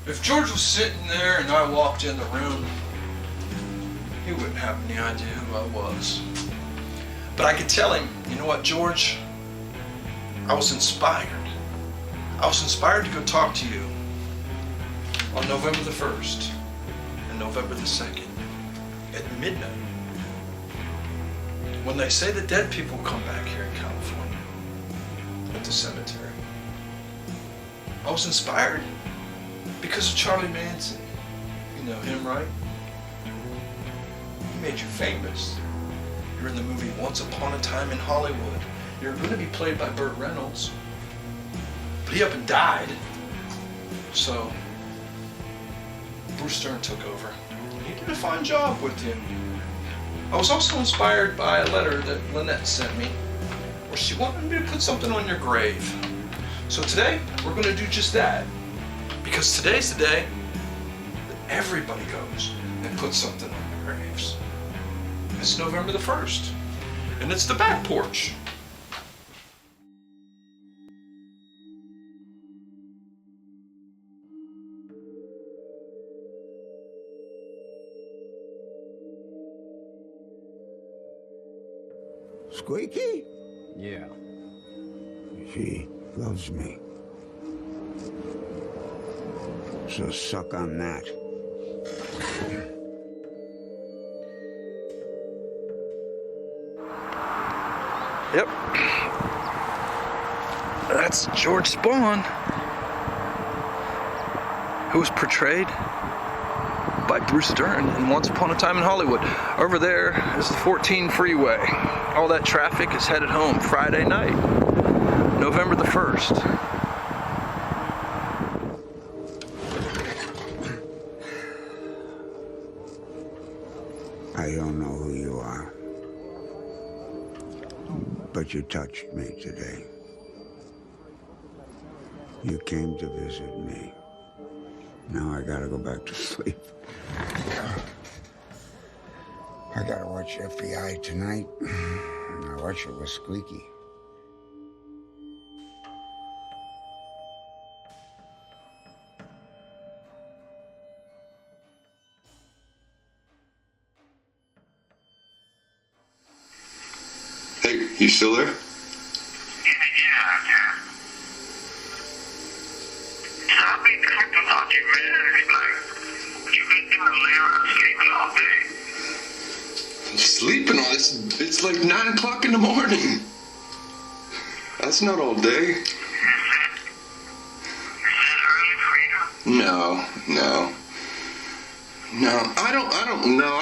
If George was sitting there and I walked in the room, he wouldn't have any idea who I was. But I could tell him, you know what, George? I was inspired. I was inspired to go talk to you on November the 1st and November the 2nd at midnight. When they say that dead people come back here in California at the cemetery. I was inspired because of Charlie Manson. You know him, right? He made you famous. You're in the movie Once Upon a Time in Hollywood. You're going to be played by Burt Reynolds. But he up and died. So Bruce Dern took over. He did a fine job with him. I was also inspired by a letter that Lynette sent me where she wanted me to put something on your grave. So today, we're going to do just that. Because today's the day that everybody goes and puts something on their graves. It's November the 1st, and it's the back porch. Squeaky? Yeah. She loves me. So suck on that. Yep. That's George Spahn, who was portrayed by Bruce Dern in Once Upon a Time in Hollywood. Over there is the 14 freeway. All that traffic is headed home Friday night, November the 1st. I don't know who you are, but you touched me today. You came to visit me. Now I gotta go back to sleep. I gotta watch FBI tonight. I watch it with Squeaky. Hey, you still there? Yeah. So I've been tripping on you, man. It's like, you've been doing later sleeping all day. Sleeping on this? It's like 9 o'clock in the morning. That's not all day. Is that early for you? No. I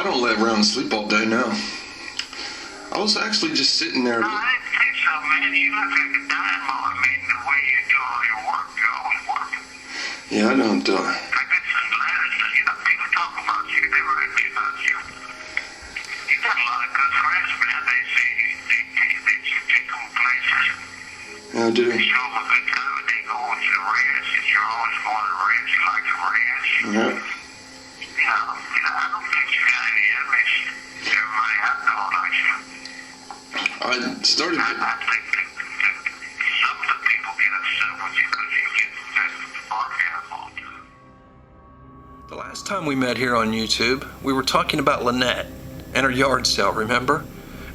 don't lay around and sleep all day now. I was actually just sitting there. No, I didn't think so, man. You look like a dynamo. I mean, the way you do all your work, you're always working. Yeah, I don't do it. I got some letters that, people talk about you. They write me about you. You got a lot of good friends, man. They say you take them places. Yeah, I do. They show them a good time and they go to the ranch. You're always going to the ranch. You like the ranch. Yeah. I don't think you got any enemies. Everybody I know likes you. I started. I think that some of the people get upset with you because you get that sarcasm. The last time we met here on YouTube, we were talking about Lynette and her yard sale, remember?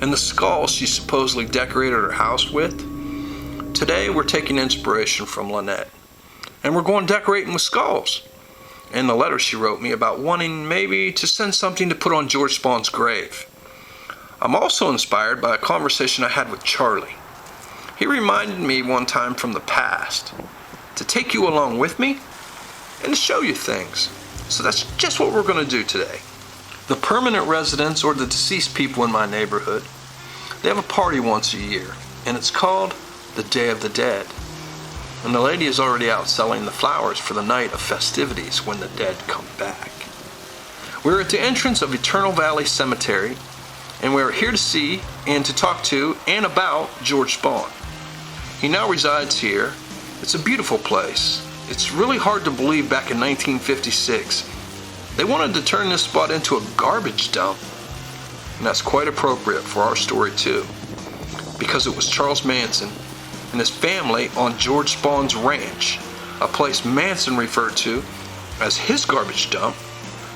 And the skull she supposedly decorated her house with. Today, we're taking inspiration from Lynette, and we're going decorating with skulls. And the letter she wrote me about wanting maybe to send something to put on George Spahn's grave. I'm also inspired by a conversation I had with Charlie. He reminded me one time from the past to take you along with me and to show you things. So that's just what we're going to do today. The permanent residents or the deceased people in my neighborhood, they have a party once a year, and it's called the Day of the Dead. And the lady is already out selling the flowers for the night of festivities when the dead come back. We're at the entrance of Eternal Valley Cemetery, and we're here to see and to talk to and about George Spahn. He now resides here. It's a beautiful place. It's really hard to believe back in 1956, they wanted to turn this spot into a garbage dump. And that's quite appropriate for our story too, because it was Charles Manson and his family on George Spahn's ranch, a place Manson referred to as his garbage dump,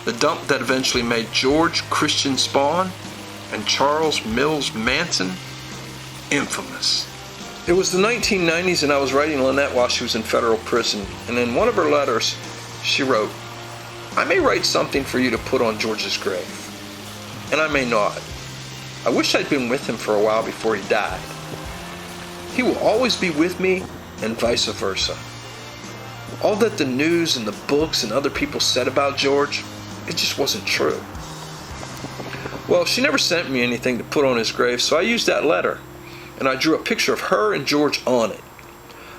the dump that eventually made George Christian Spahn and Charles Mills Manson infamous. It was the 1990s and I was writing Lynette while she was in federal prison, and in one of her letters she wrote, "I may write something for you to put on George's grave, and I may not. I wish I'd been with him for a while before he died. He will always be with me, and vice versa. All that the news and the books and other people said about George, it just wasn't true." Well, she never sent me anything to put on his grave, so I used that letter, and I drew a picture of her and George on it.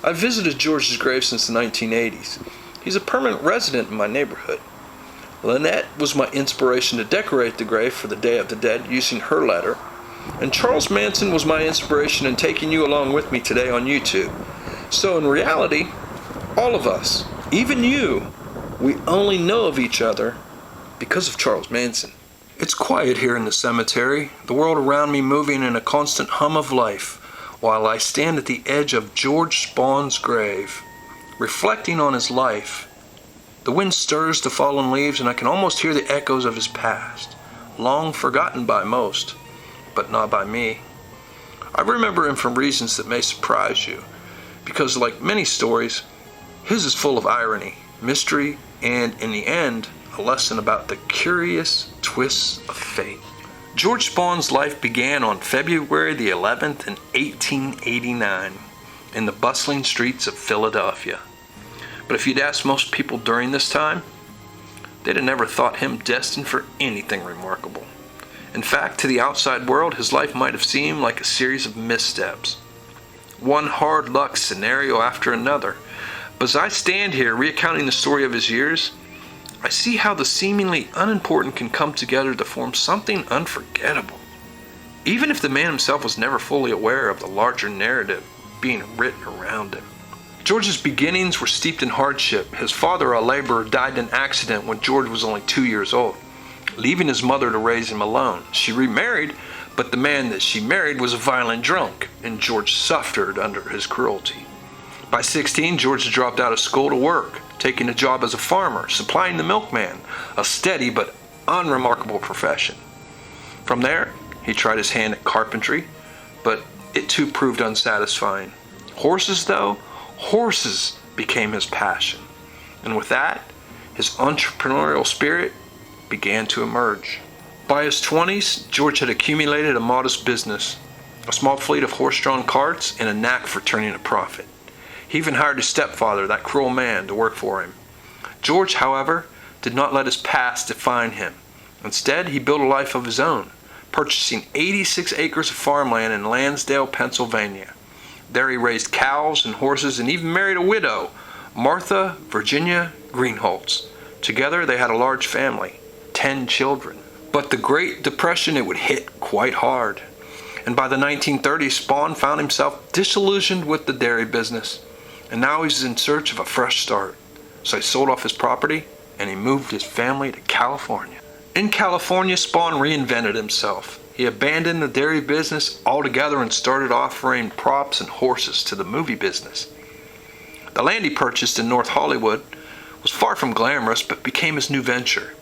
I've visited George's grave since the 1980s. He's a permanent resident in my neighborhood. Lynette was my inspiration to decorate the grave for the Day of the Dead using her letter, and Charles Manson was my inspiration in taking you along with me today on YouTube. So in reality, all of us, even you, we only know of each other because of Charles Manson. It's quiet here in the cemetery, the world around me moving in a constant hum of life, while I stand at the edge of George Spahn's grave, reflecting on his life. The wind stirs the fallen leaves, and I can almost hear the echoes of his past, long forgotten by most, but not by me. I remember him for reasons that may surprise you, because like many stories, his is full of irony, mystery, and in the end, a lesson about the curious twists of fate. George Spahn's life began on February the 11th in 1889 in the bustling streets of Philadelphia. But if you'd asked most people during this time, they'd have never thought him destined for anything remarkable. In fact, to the outside world, his life might have seemed like a series of missteps, one hard luck scenario after another. But as I stand here recounting the story of his years, I see how the seemingly unimportant can come together to form something unforgettable, even if the man himself was never fully aware of the larger narrative being written around him. George's beginnings were steeped in hardship. His father, a laborer, died in an accident when George was only 2 years old, leaving his mother to raise him alone. She remarried, but the man that she married was a violent drunk, and George suffered under his cruelty. By 16, George dropped out of school to work, taking a job as a farmer, supplying the milkman, a steady but unremarkable profession. From there, he tried his hand at carpentry, but it too proved unsatisfying. Horses, though, horses became his passion, and with that, his entrepreneurial spirit began to emerge. By his 20s, George had accumulated a modest business, a small fleet of horse-drawn carts, and a knack for turning a profit. He even hired his stepfather, that cruel man, to work for him. George, however, did not let his past define him. Instead, he built a life of his own, purchasing 86 acres of farmland in Lansdale, Pennsylvania. There he raised cows and horses and even married a widow, Martha Virginia Greenholtz. Together they had a large family, 10 children. But the Great Depression, it would hit quite hard. And by the 1930s, Spahn found himself disillusioned with the dairy business. And now he's in search of a fresh start. So he sold off his property and he moved his family to California. In California, Spahn reinvented himself. He abandoned the dairy business altogether and started offering props and horses to the movie business. The land he purchased in North Hollywood was far from glamorous, but became his new venture.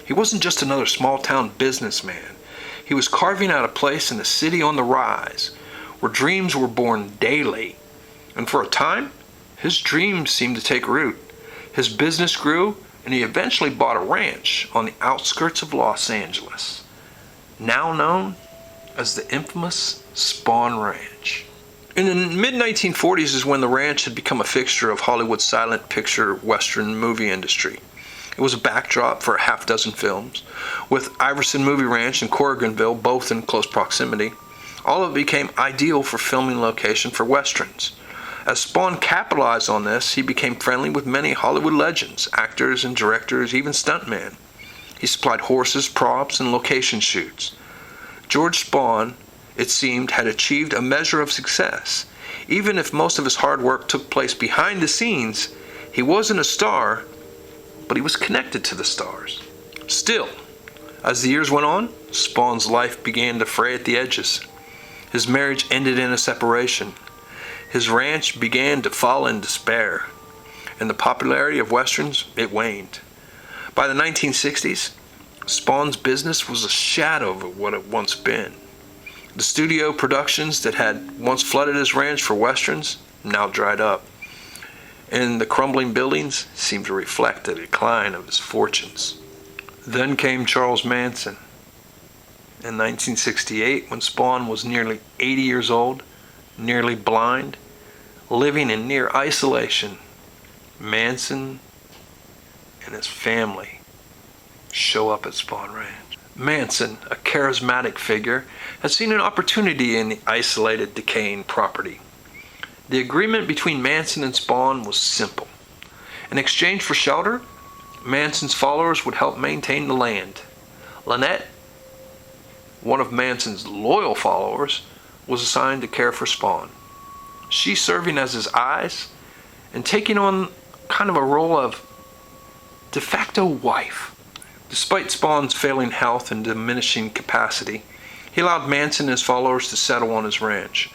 He wasn't just another small-town businessman. He was carving out a place in the city on the rise, where dreams were born daily. And for a time, his dreams seemed to take root. His business grew, and he eventually bought a ranch on the outskirts of Los Angeles, now known as the infamous Spahn Ranch. In the mid-1940s is when the ranch had become a fixture of Hollywood's silent picture Western movie industry. It was a backdrop for a half-dozen films, with Iverson Movie Ranch and Corriganville both in close proximity. All of it became ideal for filming location for Westerns. As Spahn capitalized on this, he became friendly with many Hollywood legends, actors and directors, even stuntmen. He supplied horses, props, and location shoots. George Spahn, it seemed, had achieved a measure of success. Even if most of his hard work took place behind the scenes, he wasn't a star, but he was connected to the stars. Still, as the years went on, Spahn's life began to fray at the edges. His marriage ended in a separation. His ranch began to fall in despair. and the popularity of westerns, it waned. By the 1960s, Spahn's business was a shadow of what it once been. The studio productions that had once flooded his ranch for westerns now dried up, and the crumbling buildings seemed to reflect the decline of his fortunes. Then came Charles Manson. In 1968, when Spahn was nearly 80 years old, nearly blind, living in near isolation, Manson and his family show up at Spahn Ranch. Manson, a charismatic figure, had seen an opportunity in the isolated, decaying property. The agreement between Manson and Spahn was simple. In exchange for shelter, Manson's followers would help maintain the land. Lynette, one of Manson's loyal followers, was assigned to care for Spahn. She serving as his eyes and taking on kind of a role of de facto wife. Despite Spahn's failing health and diminishing capacity, he allowed Manson and his followers to settle on his ranch,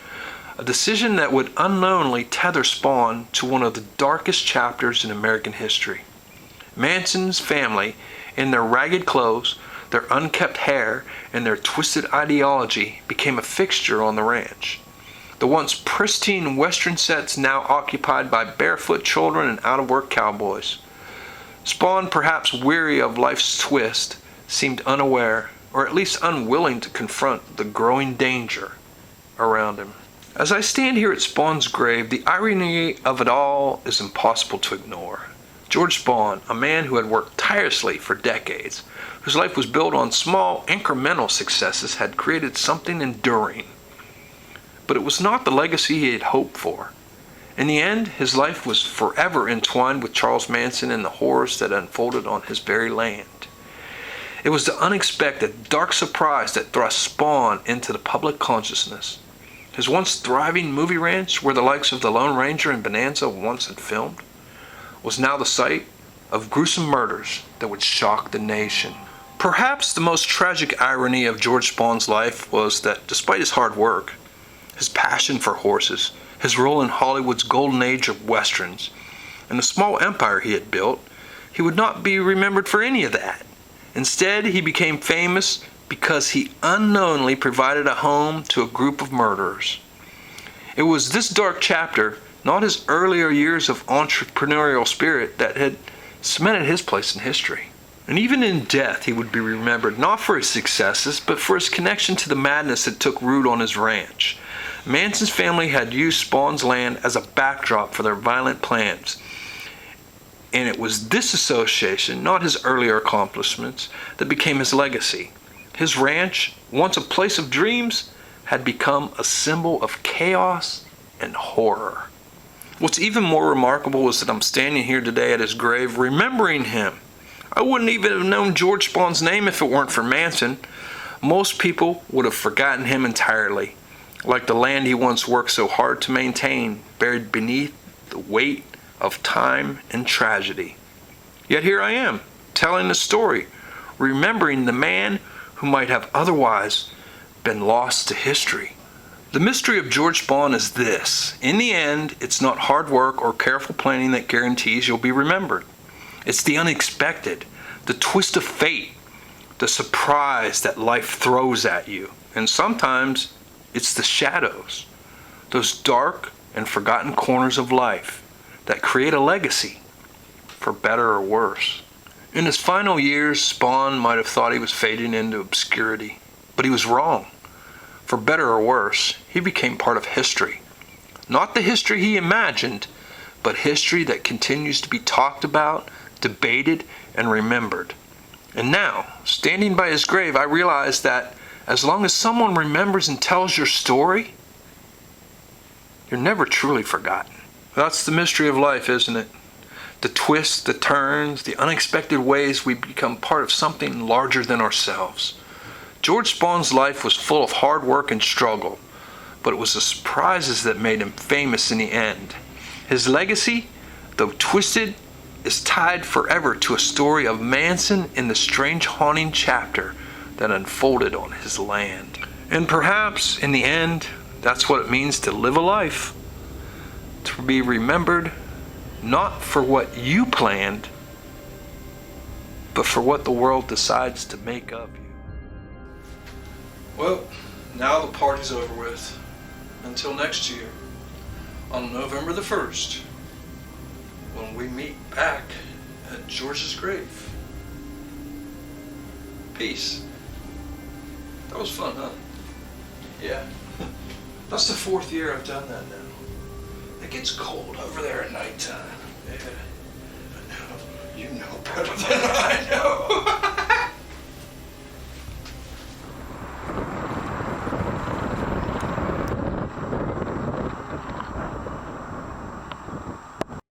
a decision that would unknowingly tether Spahn to one of the darkest chapters in American history. Manson's family, in their ragged clothes, their unkempt hair, and their twisted ideology, became a fixture on the ranch. The once pristine western sets now occupied by barefoot children and out-of-work cowboys. Spahn, perhaps weary of life's twist, seemed unaware, or at least unwilling to confront the growing danger around him. As I stand here at Spahn's grave, the irony of it all is impossible to ignore. George Spahn, a man who had worked tirelessly for decades, whose life was built on small, incremental successes, had created something enduring. But it was not the legacy he had hoped for. In the end, his life was forever entwined with Charles Manson and the horrors that unfolded on his very land. It was the unexpected, dark surprise that thrust Spahn into the public consciousness. His once thriving movie ranch, where the likes of The Lone Ranger and Bonanza once had filmed, was now the site of gruesome murders that would shock the nation. Perhaps the most tragic irony of George Spahn's life was that despite his hard work, his passion for horses, his role in Hollywood's golden age of westerns, and the small empire he had built, he would not be remembered for any of that. Instead, he became famous because he unknowingly provided a home to a group of murderers. It was this dark chapter, not his earlier years of entrepreneurial spirit, that had cemented his place in history. And even in death, he would be remembered not for his successes, but for his connection to the madness that took root on his ranch. Manson's family had used Spahn's land as a backdrop for their violent plans. And it was this association, not his earlier accomplishments, that became his legacy. His ranch, once a place of dreams, had become a symbol of chaos and horror. What's even more remarkable is that I'm standing here today at his grave remembering him. I wouldn't even have known George Spahn's name if it weren't for Manson. Most people would have forgotten him entirely, like the land he once worked so hard to maintain, buried beneath the weight of time and tragedy. Yet here I am, telling the story, remembering the man who might have otherwise been lost to history. The mystery of George Spahn is this: in the end, it's not hard work or careful planning that guarantees you'll be remembered. It's the unexpected, the twist of fate, the surprise that life throws at you. And sometimes it's the shadows, those dark and forgotten corners of life that create a legacy, for better or worse. In his final years, Spahn might have thought he was fading into obscurity, but he was wrong. For better or worse, he became part of history. Not the history he imagined, but history that continues to be talked about, debated, and remembered. And now, standing by his grave, I realize that as long as someone remembers and tells your story, you're never truly forgotten. That's the mystery of life, isn't it? The twists, the turns, the unexpected ways we become part of something larger than ourselves. George Spahn's life was full of hard work and struggle, but it was the surprises that made him famous in the end. His legacy, though twisted, is tied forever to a story of Manson and the strange haunting chapter that unfolded on his land. And perhaps, in the end, that's what it means to live a life. To be remembered Not for what you planned, but for what the world decides to make of you. Well, now the party's over with. Until next year, on November the 1st, when we meet back at George's grave. Peace. That was fun, huh? Yeah. That's the 4th year I've done that now. It gets cold over there at nighttime. Yeah. I know. You know better than I know.